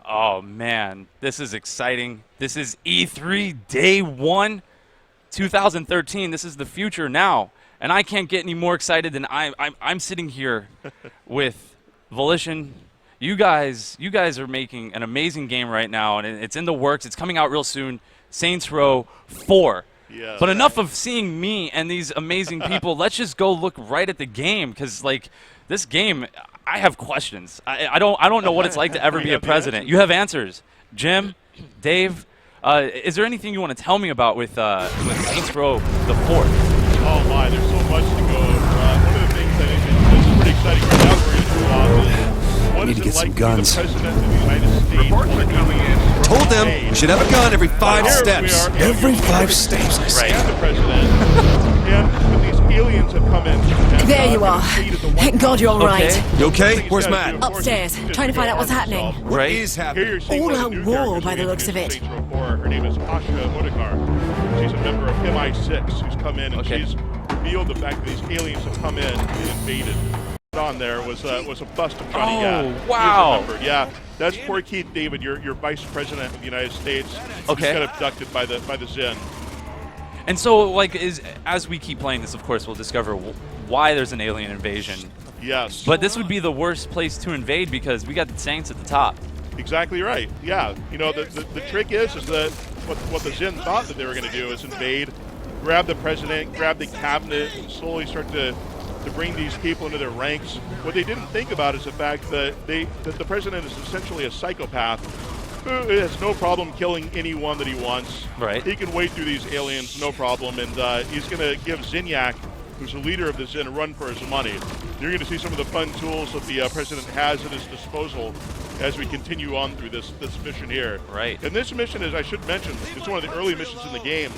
Oh man, this is exciting. This is E3 Day 1, 2013. This is the future now, and I can't get any more excited than I'm sitting here with Volition. You guys are making an amazing game right now, and it's in the works. It's coming out real soon. Saints Row 4. Yes. But enough of seeing me and these amazing people. Let's just go look right at the game, because like this game, I have questions. I don't know what it's like to ever be a president. You have answers, Jim, Dave. Is there anything you want to tell me about with Saints Row the 4th? Oh my, there's so much to go over. One of the things I think is pretty exciting right now we're going to do off is what Need is to it get some like guns. to be the president of the United States? Reports are coming in. Told them we should have a gun every 5 Here we steps. are. Every 5 steps. Right. And the president. And when these aliens have come in. And, There you are. invaded the White Thank God House. you're all right. Okay. You okay? Things Where's gotta Matt? do, of course, Upstairs, is trying to find out what's arm happening. himself. What Right. is Here happening? you're seeing All one of out the new war characters by the we looks of introduced it. in Saints Row 4. Her name is Asha Odegaard. She's a member of MI6 who's come in, and Okay. she's revealed the fact that these aliens have come in and invaded. On there was a bust of Johnny Gat. Oh, He was wow. remembered. Yeah, that's poor Keith David, your vice president of the United States. Okay. Who got abducted by the Zin. And so, like, as we keep playing this, of course, we'll discover why there's an alien invasion. Yes. But this would be the worst place to invade because we got the Saints at the top. Exactly right. Yeah. You know, the trick is that what the Zin thought that they were going to do is invade, grab the president, grab the cabinet, and slowly start to bring these people into their ranks. What they didn't think about is the fact that the president is essentially a psychopath who has no problem killing anyone that he wants. Right. He can wade through these aliens, no problem, and he's going to give Zinyak, who's the leader of the Zin, a run for his money. You're going to see some of the fun tools that the president has at his disposal as we continue on through this mission here. Right. And this mission, as I should mention, is one of the early missions in the game.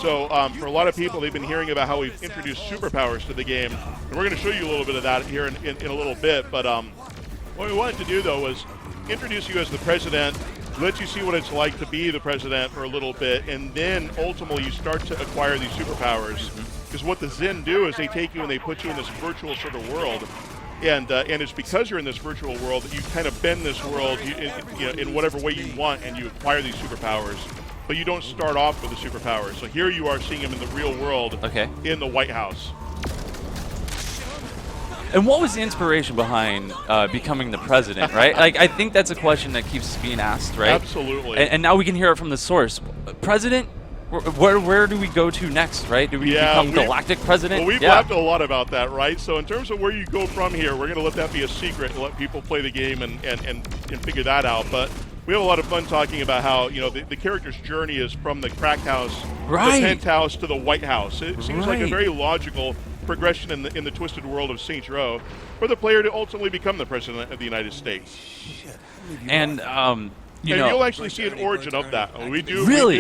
So for a lot of people, they've been hearing about how we've introduced superpowers to the game, and we're going to show you a little bit of that here in a little bit. But what we wanted to do, though, was introduce you as the president, let you see what it's like to be the president for a little bit, and then ultimately you start to acquire these superpowers. Because what the Zin do is they take you and they put you in this virtual sort of world. And it's because you're in this virtual world that you kind of bend this world in whatever way you want, and you acquire these superpowers. But you don't start off with the superpowers. So here you are seeing them in the real world, Okay. in the White House. And what was the inspiration behind becoming the president, right? Like, I think that's a question that keeps being asked, right? Absolutely. And now we can hear it from the source. President, where do we go to next, right? Do we become galactic president? Well, we've laughed a lot about that, right? So in terms of where you go from here, we're going to let that be a secret and let people play the game and figure that out. But we have a lot of fun talking about how, you know, the character's journey is from the crack house, Right. the penthouse, to the White House. It seems like a Right. very logical progression in the twisted world of Saints Row for the player to ultimately become the president of the United States. And you And know, you'll actually see an origin of that. We do. Really?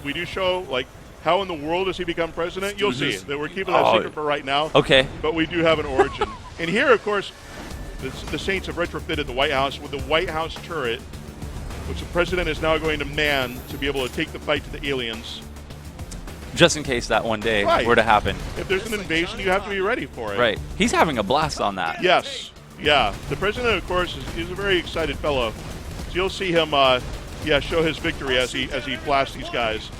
We do show, like, how in the world does he become president? You'll see. That we're keeping that Oh. secret for right now. Okay. But we do have an origin. And here, of course, the Saints have retrofitted the White House with the White House turret, which the president is now going to man to be able to take the fight to the aliens. just in case that one day Right. were to happen. If there's an invasion, you have to be ready for it. Right. He's having a blast on that. Yes. Yeah. The president, of course, is a very excited fellow. So you'll see him, show his victory as he blasts these guys.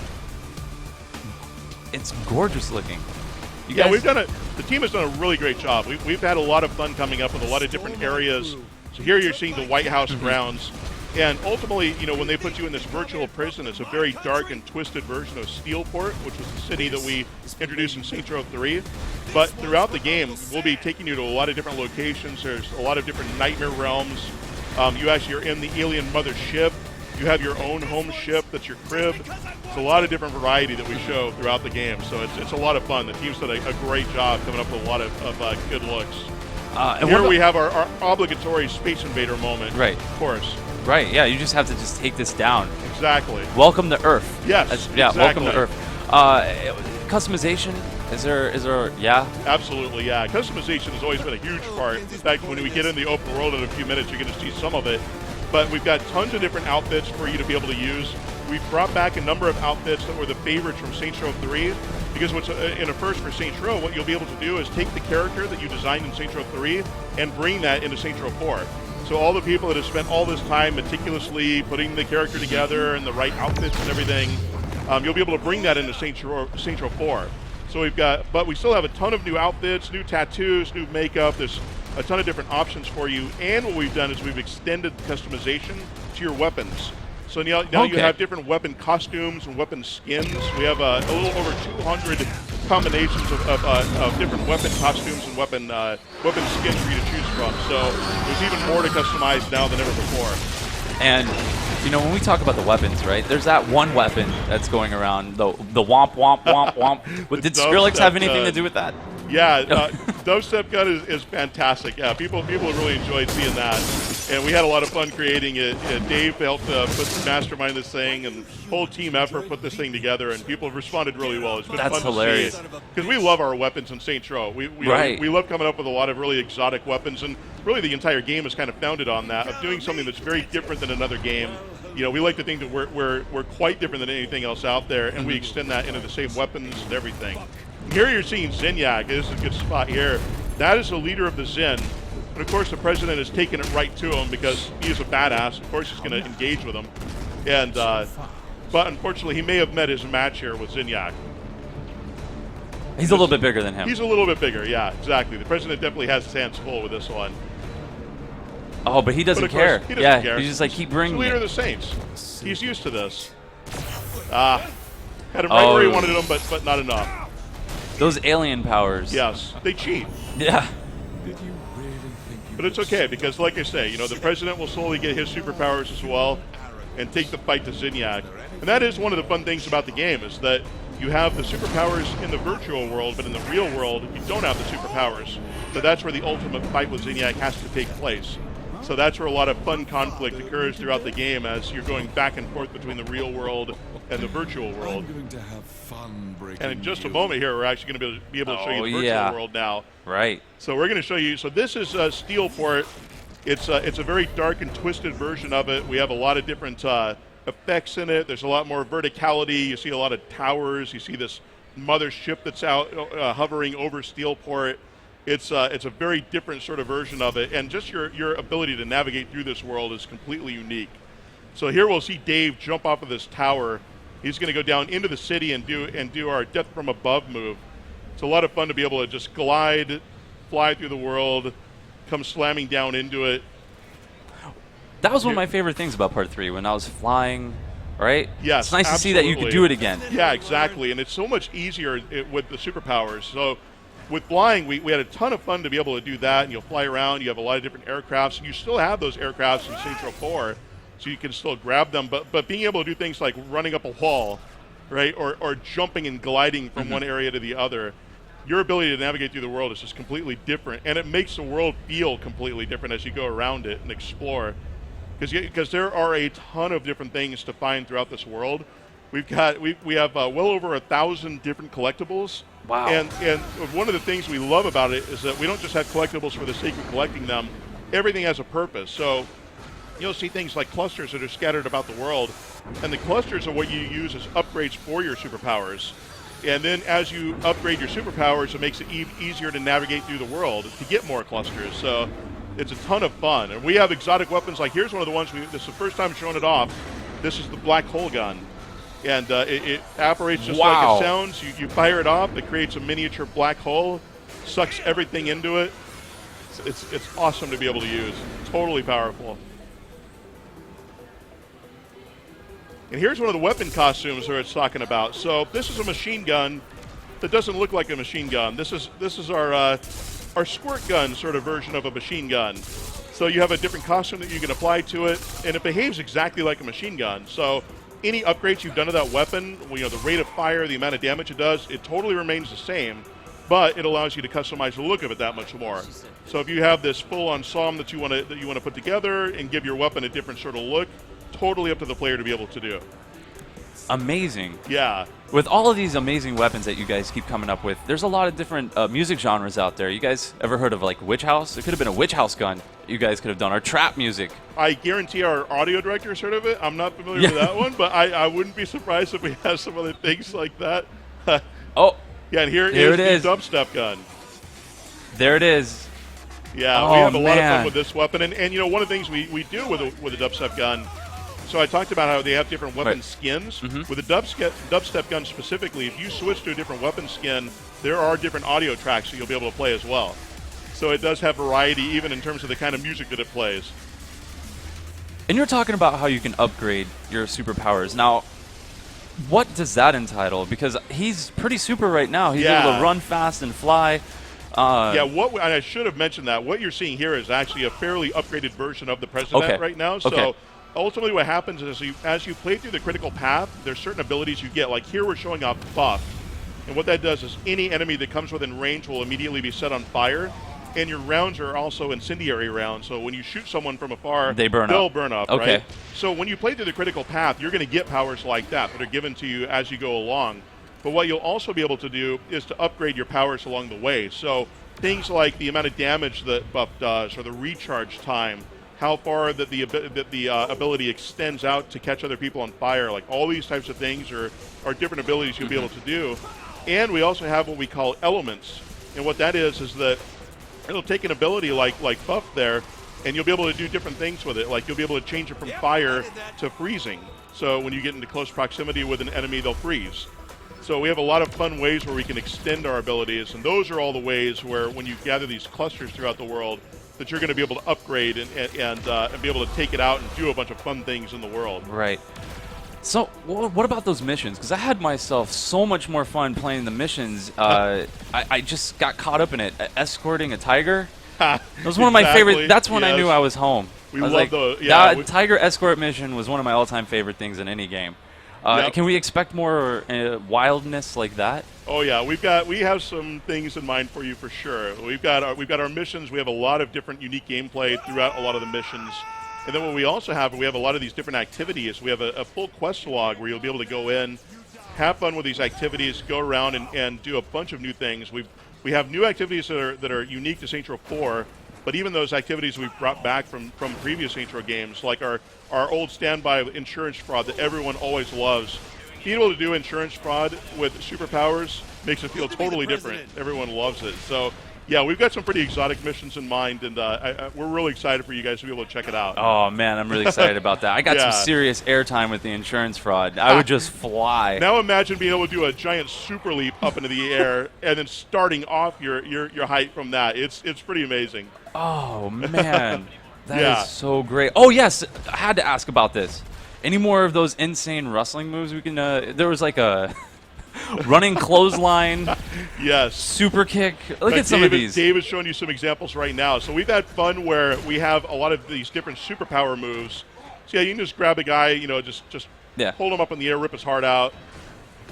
It's gorgeous looking. You Yeah, guys, the team has done a really great job. We've had a lot of fun coming up with a lot of different areas. So here you're seeing the White House grounds. And ultimately, you know, when they put you in this virtual prison, it's a very dark and twisted version of Steelport, which was the city that we introduced in Saints Row 3. But throughout the game, we'll be taking you to a lot of different locations. There's a lot of different nightmare realms. You actually are in the alien mothership. You have your own home ship that's your crib. It's a lot of different variety that we show throughout the game. So it's a lot of fun. The team's done a great job coming up with a lot of good looks. and Here what we about- have our obligatory Space Invader moment. Right. Of course. Right. Yeah. You just have to just take this down. Exactly. Welcome to Earth. Yes, Yeah. exactly. Welcome to Earth. Customization. Is there? Yeah. Absolutely, yeah. Customization has always been a huge part. In fact, when we get in the open world in a few minutes, you're going to see some of it. But we've got tons of different outfits for you to be able to use. We've brought back a number of outfits that were the favorites from Saints Row 3. Because what's in a first for Saints Row, what you'll be able to do is take the character that you designed in Saints Row 3 and bring that into Saints Row 4. So all the people that have spent all this time meticulously putting the character together and the right outfits and everything, you'll be able to bring that into Saints Row 4. So but we still have a ton of new outfits, new tattoos, new makeup. There's a ton of different options for you. And what we've done is we've extended customization to your weapons. So now you have different weapon costumes and weapon skins. We have a little over 200 combinations of different weapon costumes and weapon skins for you to choose from. So there's even more to customize now than ever before. And when we talk about the weapons, right? There's that one weapon that's going around, the womp womp womp womp. Did Skrillex have anything to do with that? Yeah, dubstep gun is fantastic. Yeah, people really enjoyed seeing that, and we had a lot of fun creating it. Dave helped mastermind this thing, and whole team effort put this thing together, and people have responded really well. It's been fun hilarious. to see because we love our weapons in Saints Row. We love coming up with a lot of really exotic weapons, and really the entire game is kind of founded on that, of doing something that's very different than another game. We like to think that we're quite different than anything else out there, and we extend that into the same weapons and everything. Here you're seeing Zinyak. This is a good spot here. That is the leader of the Zin. And of course the president has taken it right to him because he is a badass. Of course he's going to engage with him. And but unfortunately he may have met his match here with Zinyak. He's a little bit bigger than him. He's a little bit bigger, yeah, exactly. The president definitely has his hands full with this one. Oh, but he doesn't care. He doesn't care. He's just like, keep bringing He's the leader it. of the Saints. He's used to this. Had him right where he wanted him, but not enough. Those alien powers. Yes, they cheat. Yeah. But it's okay because, like I say, the president will slowly get his superpowers as well and take the fight to Zinyak. And that is one of the fun things about the game is that you have the superpowers in the virtual world, but in the real world, you don't have the superpowers. So that's where the ultimate fight with Zinyak has to take place. So that's where a lot of fun conflict occurs throughout the game as you're going back and forth between the real world and the virtual world. I'm going to have fun breaking And in just a moment here, we're actually going to be able to show you the virtual world now. Right. So we're going to show you. So this is Steelport. It's a very dark and twisted version of it. We have a lot of different effects in it. There's a lot more verticality. You see a lot of towers. You see this mothership that's out hovering over Steelport. It's a very different sort of version of it, and just your ability to navigate through this world is completely unique. So here we'll see Dave jump off of this tower. He's going to go down into the city and do our death from above move. It's a lot of fun to be able to just glide, fly through the world, come slamming down into it. That was one of my favorite things about Part 3 when I was flying, right? Yes, it's nice to see that you could do it again. Yeah, exactly, and it's so much easier with the superpowers. So with flying, we had a ton of fun to be able to do that, and you'll fly around. You have a lot of different aircrafts, and you still have those aircrafts in Saints Row 4, so you can still grab them. But being able to do things like running up a wall, right, or jumping and gliding from one area to the other, your ability to navigate through the world is just completely different, and it makes the world feel completely different as you go around it and explore. Because there are a ton of different things to find throughout this world. We have well over 1,000 different collectibles. Wow. And one of the things we love about it is that we don't just have collectibles for the sake of collecting them. Everything has a purpose. So you'll see things like clusters that are scattered about the world, and the clusters are what you use as upgrades for your superpowers. And then as you upgrade your superpowers, it makes it easier to navigate through the world to get more clusters. So it's a ton of fun. And we have exotic weapons. Like here's one of the ones, this is the first time showing it off. This is the black hole gun. And it operates just like it sounds. You fire it off, it creates a miniature black hole, sucks everything into it. It's awesome to be able to use. Totally powerful. And here's one of the weapon costumes that it's talking about. So this is a machine gun that doesn't look like a machine gun. This is our squirt gun sort of version of a machine gun. So you have a different costume that you can apply to it, and it behaves exactly like a machine gun. So any upgrades you've done to that weapon, the rate of fire, the amount of damage it does, it totally remains the same, but it allows you to customize the look of it that much more. So if you have this full ensemble that you want to put together and give your weapon a different sort of look, totally up to the player to be able to do. Amazing. Yeah. With all of these amazing weapons that you guys keep coming up with, there's a lot of different music genres out there. You guys ever heard of like Witch House? It could have been a Witch House gun you guys could have done, or trap music. I guarantee our audio director has heard of it. I'm not familiar with that one, but I wouldn't be surprised if we have some other things like that. Oh. Yeah, and here it is. The dubstep gun. There it is. Yeah, Oh, we have a lot of fun man. with this weapon. And you know, one of the things we do with a dubstep gun, so I talked about how they have different weapon Right. skins. With a dubstep gun specifically, if you switch to a different weapon skin, there are different audio tracks that you'll be able to play as well. So it does have variety even in terms of the kind of music that it plays. And you're talking about how you can upgrade your superpowers. Now, what does that entitle? Because he's pretty super right now. He's able Yeah. to run fast and fly. Yeah, and I should have mentioned that. What you're seeing here is actually a fairly upgraded version of the President Okay. right now. So Okay. ultimately what happens is as you play through the critical path, there's certain abilities you get. Like here we're showing off Buff. And what that does is any enemy that comes within range will immediately be set on fire. And your rounds are also incendiary rounds. So when you shoot someone from afar, They burn they'll up. burn up, Okay. right? So when you play through the critical path, you're going to get powers like that are given to you as you go along. But what you'll also be able to do is to upgrade your powers along the way. So things like the amount of damage that Buff does, or the recharge time, how far that the ability extends out to catch other people on fire, like all these types of things are different abilities you'll be able to do. And we also have what we call elements. And what that is that it'll take an ability like Buff there, and you'll be able to do different things with it. Like you'll be able to change it from fire to freezing. So when you get into close proximity with an enemy, they'll freeze. So we have a lot of fun ways where we can extend our abilities, and those are all the ways where when you gather these clusters throughout the world, that you're going to be able to upgrade and be able to take it out and do a bunch of fun things in the world. Right. So, what about those missions? Because I had myself so much more fun playing the missions. I just got caught up in it. Escorting a tiger. That was one of my favorite. That's when I knew I was home. We I was love like, those. Yeah, that tiger escort mission was one of my all-time favorite things in any game. Yep. Can we expect more wildness like that? Oh yeah, we have some things in mind for you for sure. We've got our missions. We have a lot of different unique gameplay throughout a lot of the missions. And then what we also have, we have a lot of these different activities. We have a full quest log where you'll be able to go in, have fun with these activities, go around and do a bunch of new things. We have new activities that are unique to Saints Row 4, but even those activities we've brought back from previous Saints Row games, like our old standby insurance fraud that everyone always loves. Being able to do insurance fraud with superpowers makes it feel totally different. Everyone loves it. So yeah, we've got some pretty exotic missions in mind, and we're really excited for you guys to be able to check it out. Oh man, I'm really excited about that. I got Yeah. some serious airtime with the insurance fraud. I would just fly. Now imagine being able to do a giant super leap up into the air and then starting off your height from that. It's pretty amazing. Oh man, that is Yeah. so great. Oh yes, I had to ask about this. Any more of those insane wrestling moves we can? There was like a running clothesline, Yes. super kick. Look at some of these. Dave is showing you some examples right now. So we've had fun where we have a lot of these different superpower moves. So yeah, you can just grab a guy, just Yeah. hold him up in the air, rip his heart out.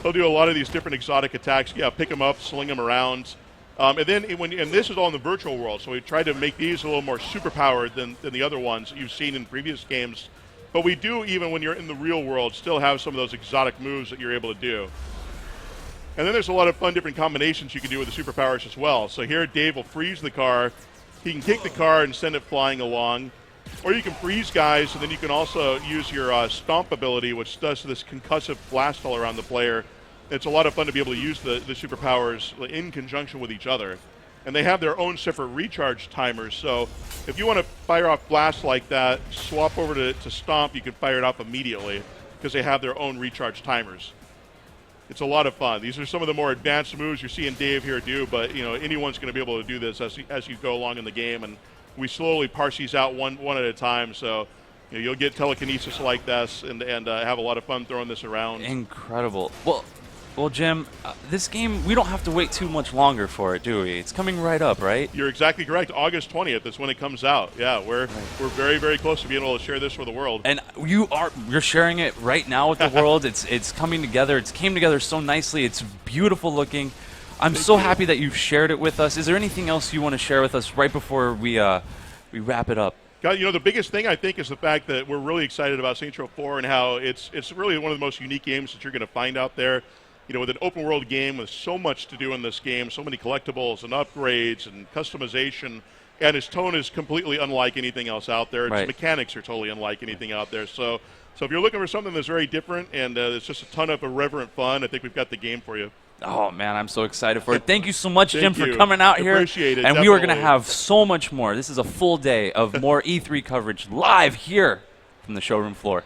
He'll do a lot of these different exotic attacks. Yeah, pick him up, sling him around. And then and this is all in the virtual world, so we tried to make these a little more superpowered than the other ones that you've seen in previous games. But we do, even when you're in the real world, still have some of those exotic moves that you're able to do. And then there's a lot of fun different combinations you can do with the superpowers as well. So here Dave will freeze the car. He can kick the car and send it flying along. Or you can freeze guys, and then you can also use your stomp ability, which does this concussive blast all around the player. It's a lot of fun to be able to use the superpowers in conjunction with each other. And they have their own separate recharge timers. So if you want to fire off blasts like that, swap over to stomp, you can fire it off immediately because they have their own recharge timers. It's a lot of fun. These are some of the more advanced moves you're seeing Dave here do, but anyone's going to be able to do this as you go along in the game, and we slowly parse these out one at a time. So you'll get telekinesis like this and have a lot of fun throwing this around. Incredible. Well, Jim, this game, we don't have to wait too much longer for it, do we? It's coming right up, right? You're exactly correct. August 20th is when it comes out. Yeah, we're very, very close to being able to share this with the world. And you're sharing it right now with the world. It's coming together. It's came together so nicely. It's beautiful looking. I'm so happy that you've shared it with us. Is there anything else you want to share with us right before we wrap it up? God, the biggest thing I think is the fact that we're really excited about Saints Row 4 and how it's really one of the most unique games that you're going to find out there. With an open world game with so much to do in this game, so many collectibles and upgrades and customization, and its tone is completely unlike anything else out there. Its mechanics are totally unlike anything out there. So if you're looking for something that's very different and it's just a ton of irreverent fun, I think we've got the game for you. Oh man, I'm so excited for it. Thank you so much, Thank Jim, for you. coming out here. Appreciate it, And we are going to definitely. have so much more. This is a full day of more E3 coverage live here from the showroom floor.